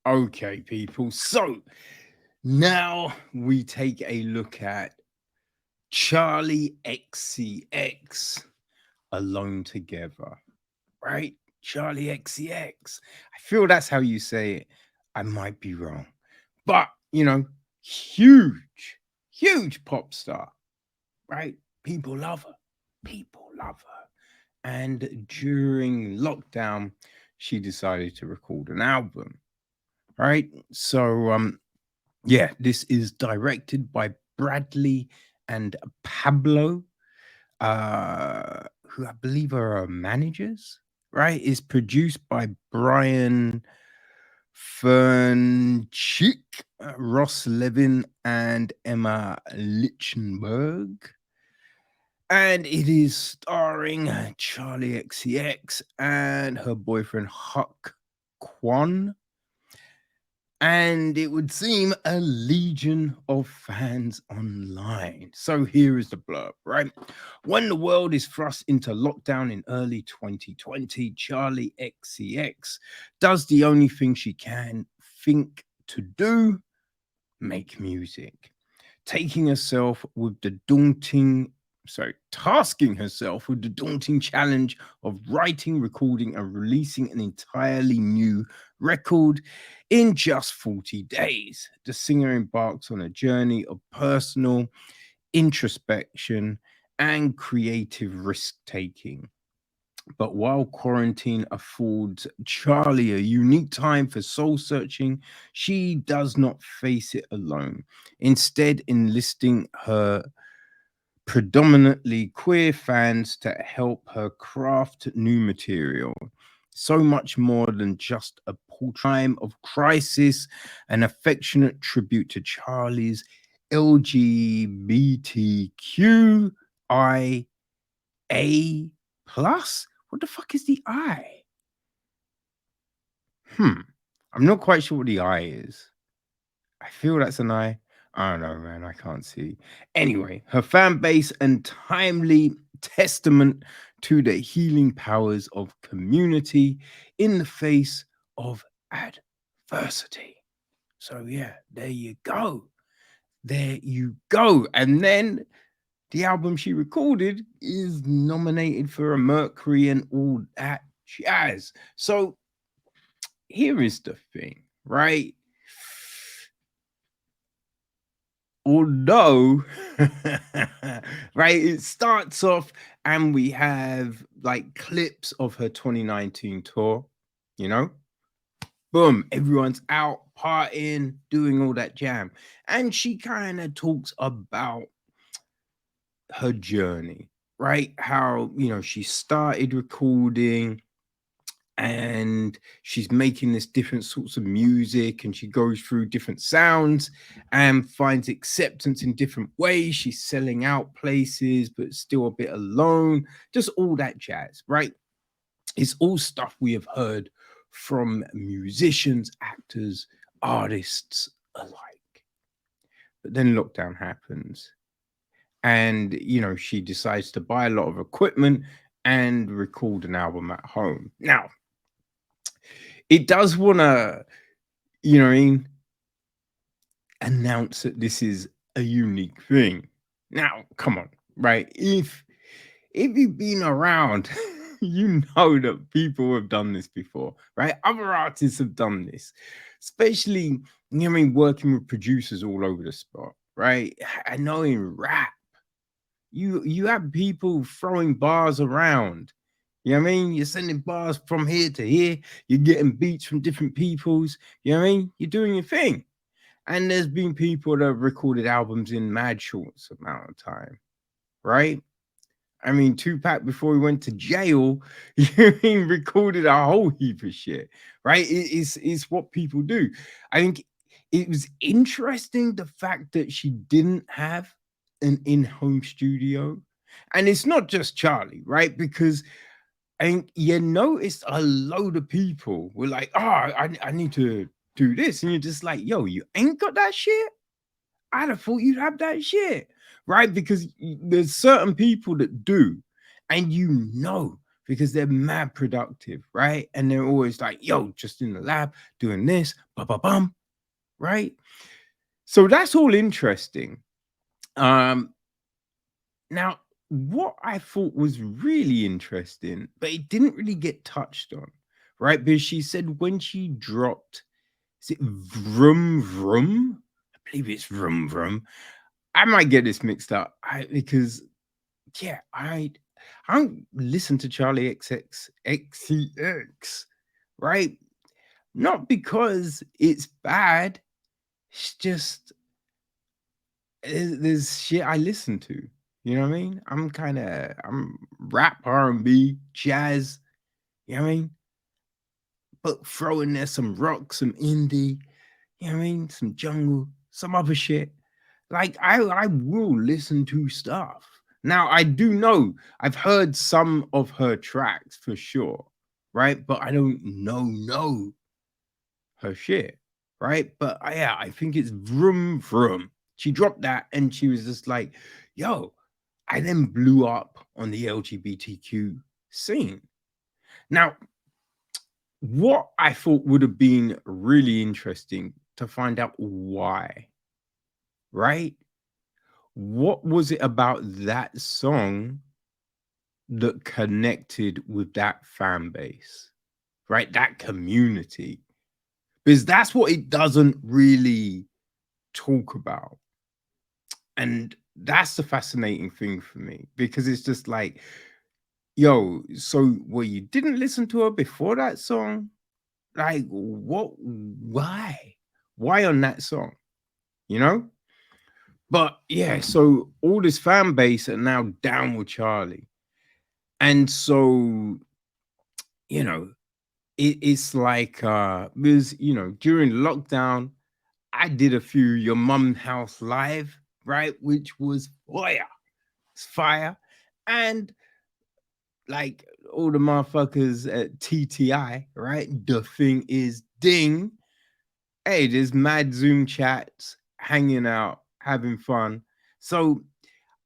Okay, people. So now we take a look at Charlie XCX Alone Together, right? Charlie XCX. I feel that's how you say it. I might be wrong. But, huge, huge pop star, right? People love her. People love her. And during lockdown, she decided to record an album, right? So, yeah, this is directed by Bradley and Pablo, who I believe are managers, right? Is produced by Brian Fernchick, Ross Levin, and Emma Lichtenberg. And it is starring Charlie XCX and her boyfriend Huck Kwan. And it would seem a legion of fans online. So here is the blurb, right? When the world is thrust into lockdown in early 2020, Charlie XCX does the only thing she can think to do: make music. Taking herself with the daunting tasking herself with the daunting challenge of writing, recording, and releasing an entirely new record in just 40 days. The singer embarks on a journey of personal introspection and creative risk taking. But while quarantine affords Charlie a unique time for soul searching, she does not face it alone. Instead, enlisting her predominantly queer fans to help her craft new material. So much more than just a time of crisis, an affectionate tribute to Charlie's LGBTQIA plus. What the fuck is the I? I'm not quite sure what the I is. I feel that's an I. I don't know, man. I can't see. Anyway, her fan base and timely testament to the healing powers of community in the face of adversity. So, yeah, there you go. There you go. And then the album she recorded is nominated for a Mercury and all that jazz. So, here is the thing, right? Although, right, it starts off and we have like clips of her 2019 tour, you know, boom, everyone's out partying, doing all that jam. And she kind of talks about her journey, right? How, she started recording and she's making this different sorts of music and she goes through different sounds and finds acceptance in different ways. She's selling out places but still a bit alone, just all that jazz, right? It's all stuff we have heard from musicians, actors, artists alike. But then lockdown happens and she decides to buy a lot of equipment and record an album at home. Now it does want to, what I mean, announce that this is a unique thing. Now, come on, right? If you've been around, you know that people have done this before, right? Other artists have done this, especially, what I mean, working with producers all over the spot, right? I know in rap, you have people throwing bars around. You know what I mean? You're sending bars from here to here. You're getting beats from different peoples. You know what I mean? You're doing your thing. And there's been people that have recorded albums in mad short amount of time, right? I mean, Tupac, before he went to jail, he recorded a whole heap of shit, right? It's what people do. I think it was interesting the fact that she didn't have an in-home studio. And it's not just Charlie, right? Because I think you noticed a load of people were like, oh, I need to do this. And you're just like, yo, you ain't got that shit? I'd have thought you'd have that shit, right? Because there's certain people that do, and because they're mad productive, right? And they're always like, yo, just in the lab doing this, ba ba bum, right? So that's all interesting. Um, Now, what I thought was really interesting, but it didn't really get touched on, right? Because she said when she dropped, is it Vroom Vroom? I believe it's Vroom Vroom. I might get this mixed up because, yeah, I don't listen to Charlie XCX, right? Not because it's bad. It's just there's shit I listen to. You know what I mean? I'm rap, R&B, jazz, you know what I mean? But throw in there some rock, some indie, you know what I mean? Some jungle, some other shit. Like I will listen to stuff. Now I do know I've heard some of her tracks for sure, right? But I don't know her shit, right? But yeah, I think it's Vroom Vroom. She dropped that and she was just like, yo, I then blew up on the LGBTQ scene. Now, what I thought would have been really interesting to find out why, right? What was it about that song that connected with that fan base, right? That community, because that's what it doesn't really talk about. And that's the fascinating thing for me because it's just like, yo, so well, you didn't listen to her before that song? Like, what? Why? Why on that song? You know? But yeah, so all this fan base are now down with Charlie. And so, you know, it's like because during lockdown, I did a few Your Mum House Live, right? Which was fire. It's fire. And like all the motherfuckers at TTI, right? The thing is ding. Hey, there's mad Zoom chats, hanging out, having fun. So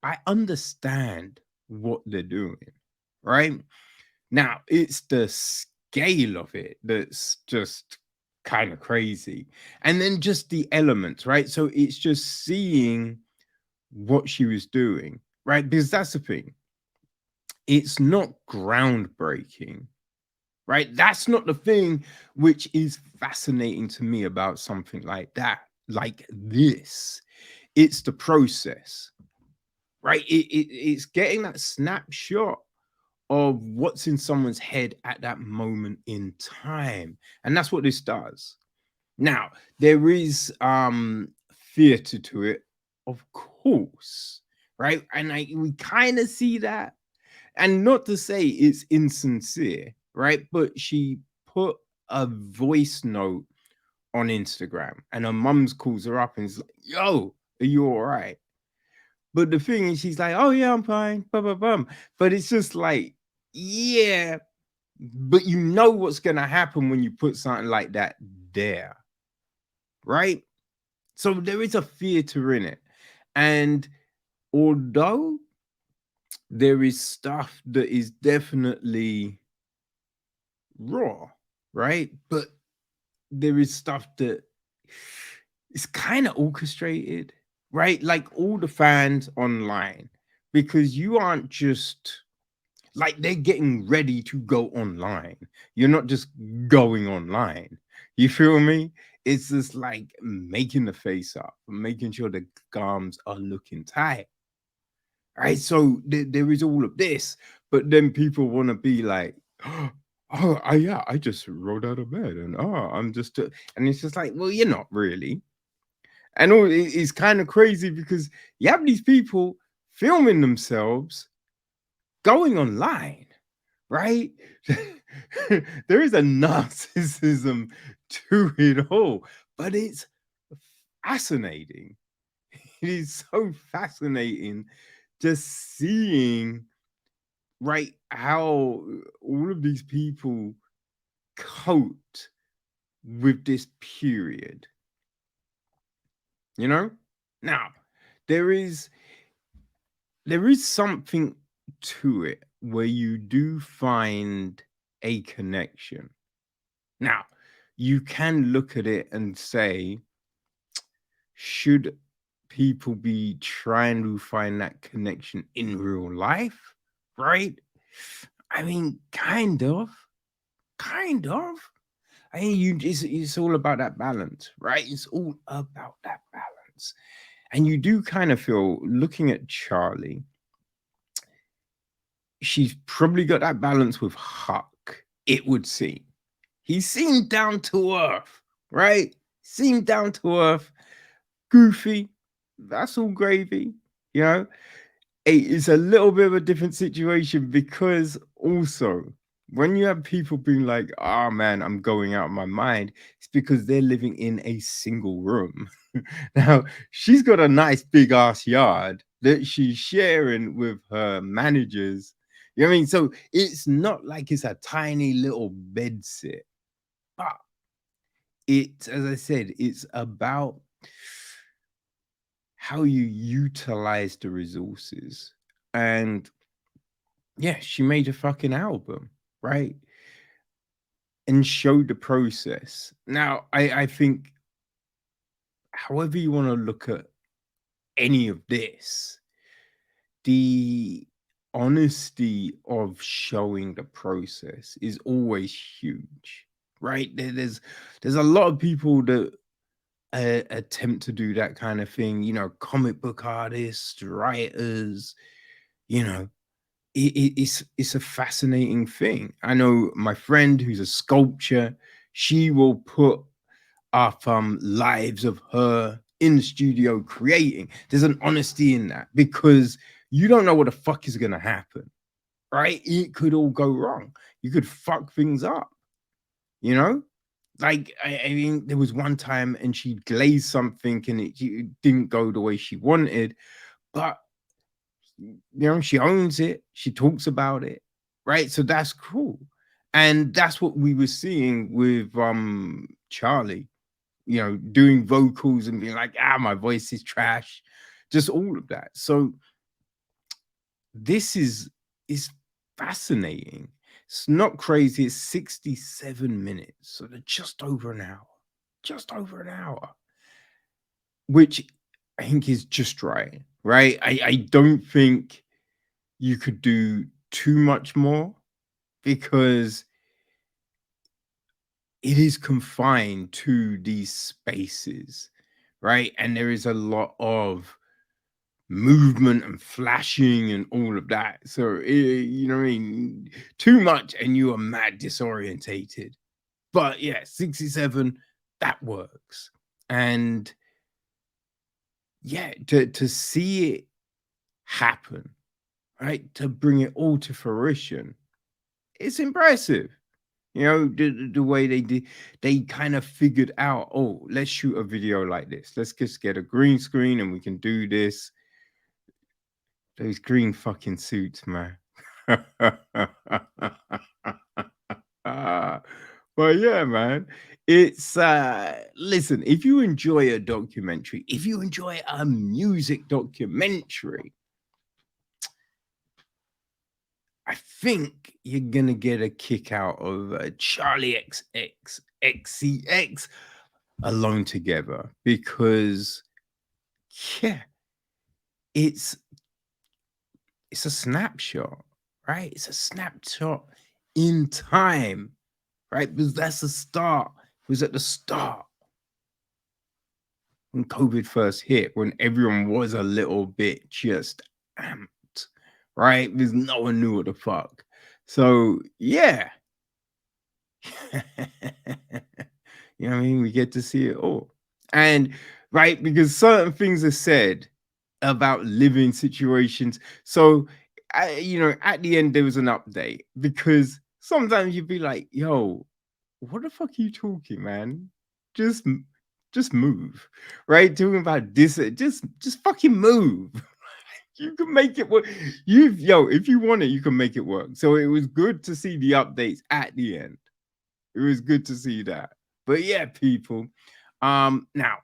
I understand what they're doing, right? Now it's the scale of it that's just kind of crazy. And then just the elements, right? So it's just seeing what she was doing, right? Because that's the thing. It's not groundbreaking, right? That's not the thing which is fascinating to me about something like that, like this. It's the process, right? It's getting that snapshot of what's in someone's head at that moment in time. And that's what this does. Now, there is theater to it, of course, right? And we kind of see that, and not to say it's insincere, right? But she put a voice note on Instagram, and her mum's calls her up and is like, "Yo, are you all right?" But the thing is, she's like, "Oh yeah, I'm fine." Bum, bum, bum. But it's just like, yeah, but you know what's gonna happen when you put something like that there, right? So there is a theater in it, and although there is stuff that is definitely raw, right? But there is stuff that is kind of orchestrated, right? Like all the fans online, because you aren't just like they're getting ready to go online. You're not just going online. You feel me? It's just like making the face up, making sure the gums are looking tight. Right. So there is all of this, but then people want to be like, oh, yeah, I just rolled out of bed and I'm just, and it's just like, well, you're not really. And it's kind of crazy because you have these people filming themselves going online, right? There is a narcissism to it all, but it's fascinating. It is so fascinating just seeing, right, how all of these people cope with this period, you know? Now, there is something to it, where you do find a connection. Now, you can look at it and say, should people be trying to find that connection in real life? Right? I mean, kind of. Kind of. I mean, it's all about that balance, right? It's all about that balance. And you do kind of feel, looking at Charli, she's probably got that balance with Huck, it would seem. He seemed down to earth, right? Seemed down to earth, goofy. That's all gravy, you know? It's a little bit of a different situation because also when you have people being like, oh man, I'm going out of my mind, it's because they're living in a single room. Now, she's got a nice big ass yard that she's sharing with her managers. You know what I mean? So it's not like it's a tiny little bed sit, but it's, as I said, it's about how you utilize the resources. And yeah, she made a fucking album, right? And showed the process. Now, I think, however you want to look at any of this, the honesty of showing the process is always huge, right? There's a lot of people that attempt to do that kind of thing, you know, comic book artists, writers, you know, it's a fascinating thing. I know my friend who's a sculptor, she will put up lives of her in the studio creating. There's an honesty in that because you don't know what the fuck is gonna happen, right? It could all go wrong. You could fuck things up, you know? Like I mean, there was one time and she glazed something and it didn't go the way she wanted, but you know, she owns it, she talks about it, right? So that's cool. And that's what we were seeing with Charli, you know, doing vocals and being like, ah, my voice is trash, just all of that. So this is fascinating. It's not crazy. It's 67 minutes, so they're just over an hour, just over an hour, which I think is just right, right? I don't think you could do too much more because it is confined to these spaces, right? And there is a lot of movement and flashing and all of that. So, you know what I mean? Too much and you are mad disorientated. But yeah, 67, that works. And yeah, to see it happen, right? To bring it all to fruition, it's impressive. You know, the way they did, they kind of figured out, oh, let's shoot a video like this. Let's just get a green screen and we can do this. Those green fucking suits, man. But yeah, man. It's listen, if you enjoy a documentary, if you enjoy a music documentary, I think you're gonna get a kick out of Charli XCX Alone Together because yeah, it's it's a snapshot, right? It's a snapshot in time, right? Because that's the start. It was at the start when COVID first hit, when everyone was a little bit just amped, right? Because no one knew what the fuck. So yeah. You know what I mean? We get to see it all. And right, because certain things are said about living situations. So you know, at the end there was an update because sometimes you'd be like, yo, what the fuck are you talking, man? Just just move. Right? Talking about this, just fucking move. You can make it work. If you want it, you can make it work. So it was good to see the updates at the end. It was good to see that. But yeah, people. Now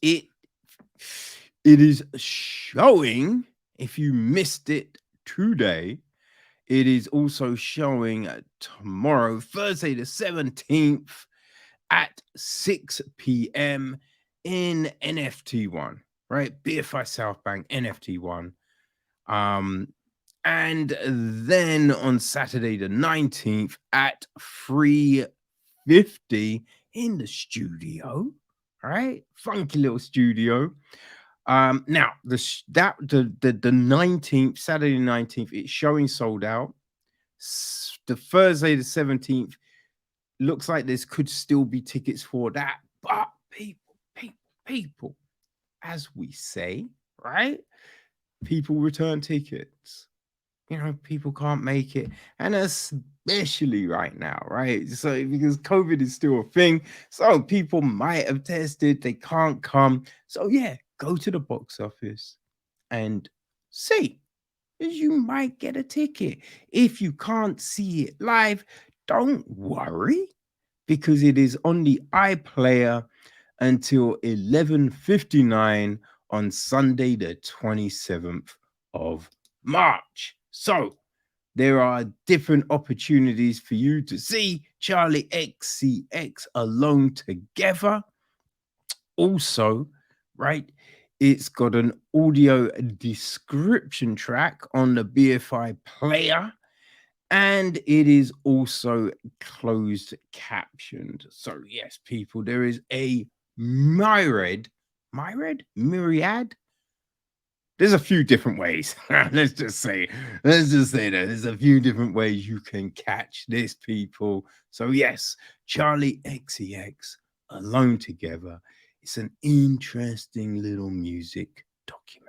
it it is showing, if you missed it today, It is also showing tomorrow, Thursday the 17th at 6 p.m. in NFT1, right? BFI South Bank, NFT1. Um, and then on Saturday the 19th at 3:50 in the studio, right? Funky little studio. Now the 19th, Saturday 19th, it's showing sold out. The Thursday the 17th looks like there could still be tickets for that, but people, as we say, right? People return tickets. You know, people can't make it, and especially right now, right? So because COVID is still a thing, so people might have tested, they can't come. So yeah, go to the box office and see, because you might get a ticket. If you can't see it live, don't worry, because it is on the iPlayer until 11:59 on Sunday, the 27th of March. So there are different opportunities for you to see Charli XCX Alone Together. Also, right, it's got an audio description track on the BFI player, and it is also closed captioned. So yes, people, there is a myriad. There's a few different ways. Let's just say that there's a few different ways you can catch this, people. So yes, Charli XCX Alone Together. It's an interesting little music documentary.